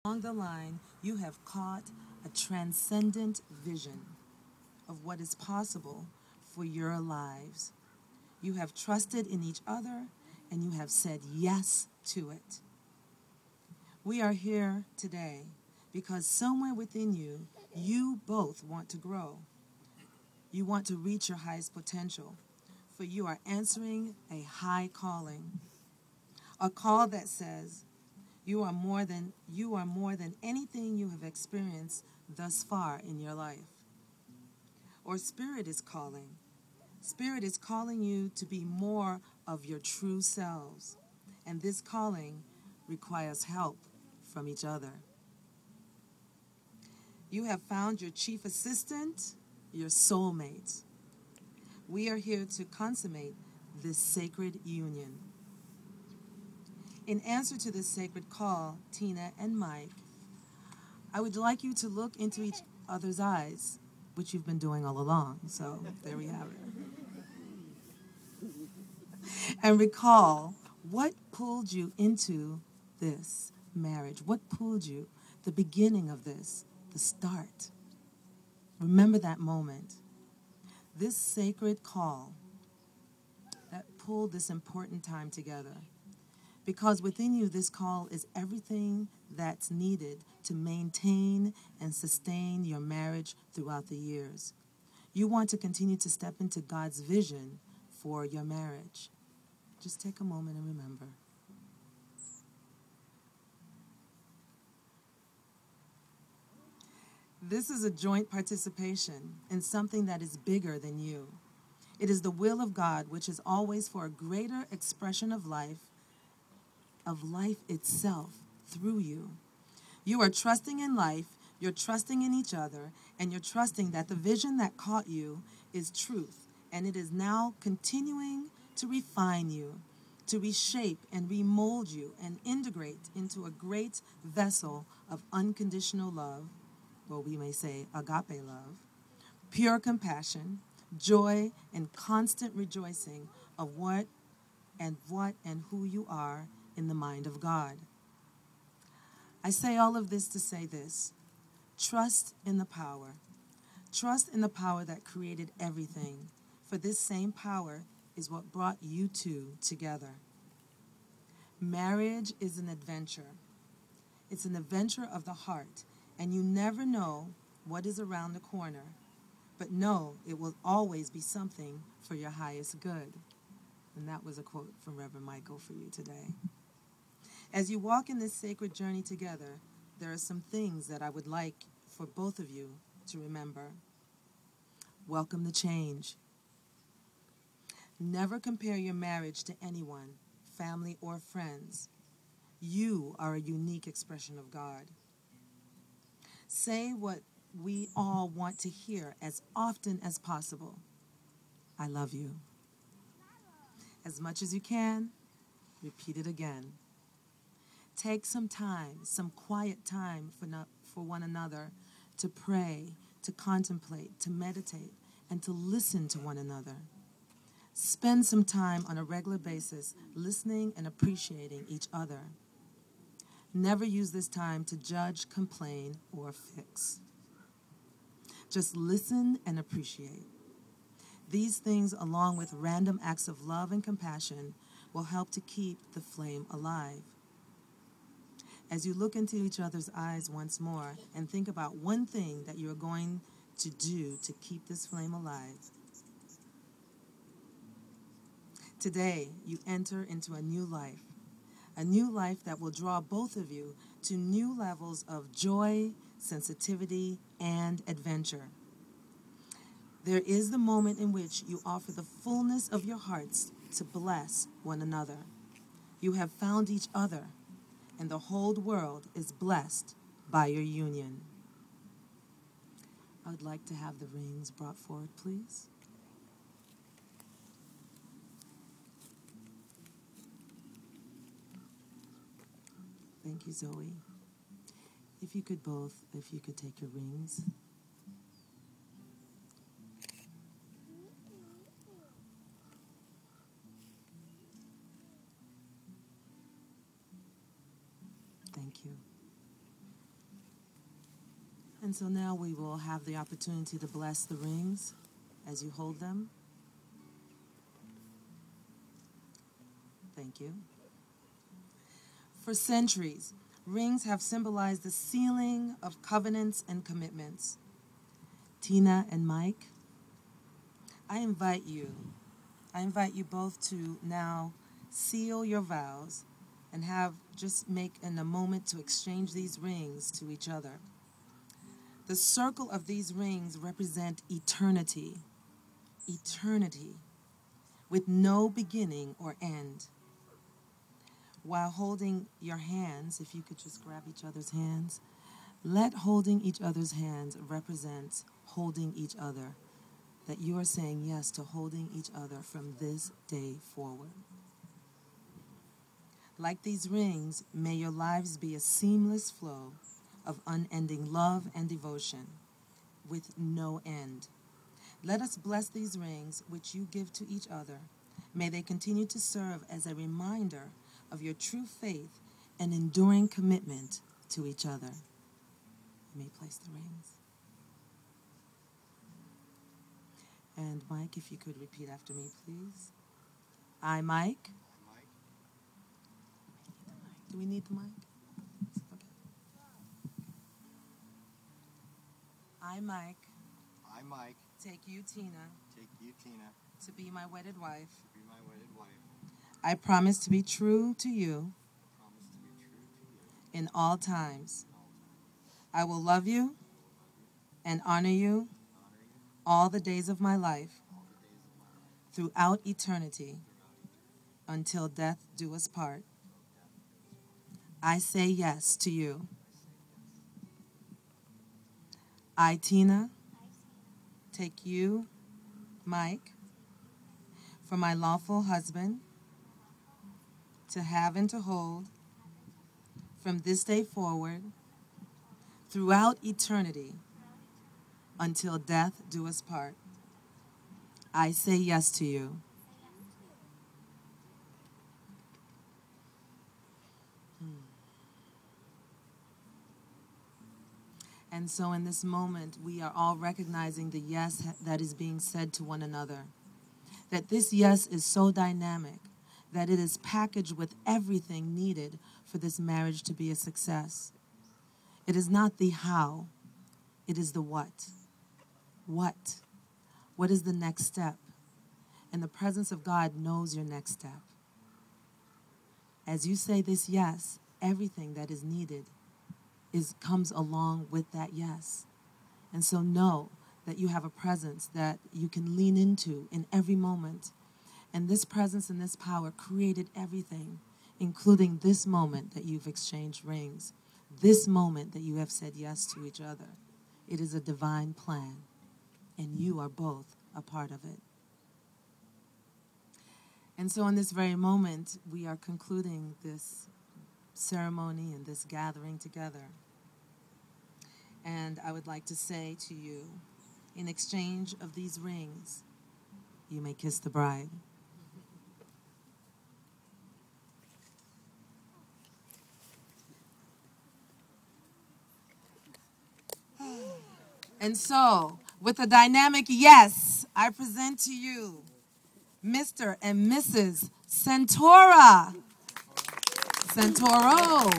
Along the line, you have caught a transcendent vision of what is possible for your lives. You have trusted in each other and you have said yes to it. We are here today because somewhere within you, you both want to grow. You want to reach your highest potential, for you are answering a high calling, a call that says you are more than anything you have experienced thus far in your life. Or Spirit is calling. Spirit is calling you to be more of your true selves, and this calling requires help from each other. You have found your chief assistant, your soulmate. We are here to consummate this sacred union. In answer to this sacred call, Tina and Mike, I would like you to look into each other's eyes, which you've been doing all along, so there we have it. And recall what pulled you into this marriage. What pulled you, the beginning of this, the start. Remember that moment. This sacred call that pulled this important time together. Because within you, this call is everything that's needed to maintain and sustain your marriage throughout the years. You want to continue to step into God's vision for your marriage. Just take a moment and remember. This is a joint participation in something that is bigger than you. It is the will of God, which is always for a greater expression of life itself through you. You are trusting in life, you're trusting in each other, and you're trusting that the vision that caught you is truth, and it is now continuing to refine you, to reshape and remold you and integrate into a great vessel of unconditional love, or we may say agape love, pure compassion, joy, and constant rejoicing of what and who you are in the mind of God. I say all of this to say this. Trust in the power. Trust in the power that created everything, for this same power is what brought you two together. Marriage is an adventure. It's an adventure of the heart, and you never know what is around the corner, but know it will always be something for your highest good. And that was a quote from Reverend Michael for you today. As you walk in this sacred journey together, there are some things that I would like for both of you to remember. Welcome the change. Never compare your marriage to anyone, family or friends. You are a unique expression of God. Say what we all want to hear as often as possible. I love you. As much as you can, repeat it again. Take some time, some quiet time for one another to pray, to contemplate, to meditate, and to listen to one another. Spend some time on a regular basis listening and appreciating each other. Never use this time to judge, complain, or fix. Just listen and appreciate. These things, along with random acts of love and compassion, will help to keep the flame alive. As you look into each other's eyes once more and think about one thing that you're going to do to keep this flame alive. Today, you enter into a new life that will draw both of you to new levels of joy, sensitivity, and adventure. There is the moment in which you offer the fullness of your hearts to bless one another. You have found each other, and the whole world is blessed by your union. I would like to have the rings brought forward, please. Thank you, Zoe. If you could take your rings. Thank you. And so now we will have the opportunity to bless the rings as you hold them. Thank you. For centuries, rings have symbolized the sealing of covenants and commitments. Tina and Mike, I invite you both to now seal your vows and make in a moment to exchange these rings to each other. The circle of these rings represent eternity, with no beginning or end. While holding your hands, if you could just grab each other's hands, let holding each other's hands represent holding each other, that you are saying yes to holding each other from this day forward. Like these rings, may your lives be a seamless flow of unending love and devotion with no end. Let us bless these rings which you give to each other. May they continue to serve as a reminder of your true faith and enduring commitment to each other. You may place the rings. And Mike, if you could repeat after me, please. I, Mike. Do we need the mic? Okay. I, Mike. I, Mike. Take you, Tina. Take you, Tina. To be my wedded wife. To be my wedded wife. I promise to be true to you. Promise to be true to you. In all times. I will love you and honor you all the days of my life. Throughout eternity. Until death do us part. I say yes to you. I, Tina, take you, Mike, for my lawful husband, to have and to hold, from this day forward, throughout eternity, until death do us part. I say yes to you. And so in this moment, we are all recognizing the yes that is being said to one another. That this yes is so dynamic that it is packaged with everything needed for this marriage to be a success. It is not the how, it is the what. What? What is the next step? And the presence of God knows your next step. As you say this yes, everything that is needed comes along with that yes. And so know that you have a presence that you can lean into in every moment. And this presence and this power created everything, including this moment that you've exchanged rings, this moment that you have said yes to each other. It is a divine plan, and you are both a part of it. And so in this very moment, we are concluding this ceremony and this gathering together. And I would like to say to you, in exchange of these rings, you may kiss the bride. And so, with a dynamic yes, I present to you Mr. and Mrs. Centora. Centoro.